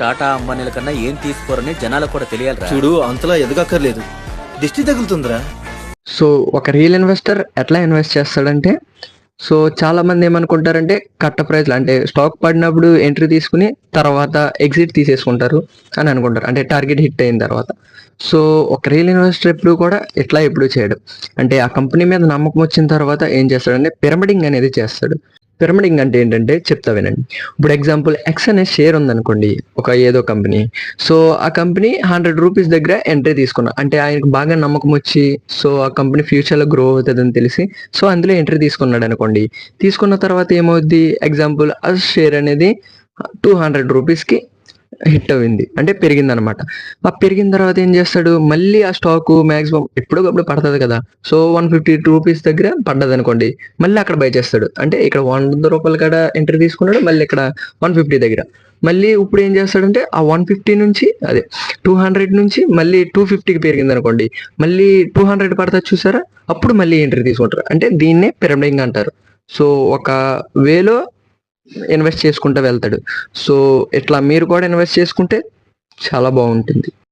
టాటా అంబానీల కన్నా ఏం తీసుకోరని జనాలకు కూడా తెలియాలిరా. చూడు అంతలా ఎదగక్కర్లేదు, దిష్టి తగులుతుందిరా. సో ఒక రియల్ ఇన్వెస్టర్ ఎట్లా ఇన్వెస్ట్ చేస్తాడంటే, సో చాలా మంది ఏమనుకుంటారంటే కట్ట ప్రైజ్లు అంటే స్టాక్ పడినప్పుడు ఎంట్రీ తీసుకుని తర్వాత ఎగ్జిట్ తీసేసుకుంటారు అని అనుకుంటారు, అంటే టార్గెట్ హిట్ అయిన తర్వాత. సో ఒక రియల్ ఇన్వెస్టర్ ఎప్పుడు కూడా ఇట్లా ఎప్పుడు చేయడు. అంటే ఆ కంపెనీ మీద నమ్మకం వచ్చిన తర్వాత ఏం చేస్తాడంటే పిరమిడింగ్ అనేది చేస్తాడు. పిరమిడింగ్ అంటే ఏంటంటే చెప్తా వినండి. ఇప్పుడు ఎగ్జాంపుల్ ఎక్స్ అనే షేర్ ఉందనుకోండి, ఒక ఏదో కంపెనీ. సో ఆ కంపెనీ 100 రూపీస్ దగ్గర ఎంట్రీ తీసుకున్నా, అంటే ఆయనకు బాగా నమ్మకం వచ్చి సో ఆ కంపెనీ ఫ్యూచర్లో గ్రో అవుతుందని తెలిసి సో అందులో ఎంట్రీ తీసుకున్నాడు అనుకోండి. తీసుకున్న తర్వాత ఏమవుద్ది, ఎగ్జాంపుల్ ఆ షేర్ అనేది 200 రూపీస్కి హిట్ అయింది, అంటే పెరిగింది అనమాట. ఆ పెరిగిన తర్వాత ఏం చేస్తాడు, మళ్ళీ ఆ స్టాక్ మాక్సిమం ఎప్పుడోకప్పుడు పడుతుంది కదా. సో 150 రూపీస్ దగ్గర పడ్డది అనుకోండి, మళ్ళీ అక్కడ బై చేస్తాడు. అంటే ఇక్కడ 100 రూపాయల కాడ ఎంట్రీ తీసుకున్నాడు, మళ్ళీ ఇక్కడ 150 దగ్గర. మళ్ళీ ఇప్పుడు ఏం చేస్తాడంటే ఆ 150 నుంచి అదే 200 నుంచి మళ్ళీ 250కి పెరిగింది అనుకోండి, మళ్ళీ 200 పడుతుంది చూసారా, అప్పుడు మళ్ళీ ఎంట్రీ తీసుకుంటారు. అంటే దీన్నే పిరమిడింగ్ అంటారు. సో ఒక వేలో ఇన్వెస్ట్ చేసుకుంటూ వెళ్తాడు. సో ఇట్లా మీరు కూడా ఇన్వెస్ట్ చేసుకుంటే చాలా బాగుంటుంది.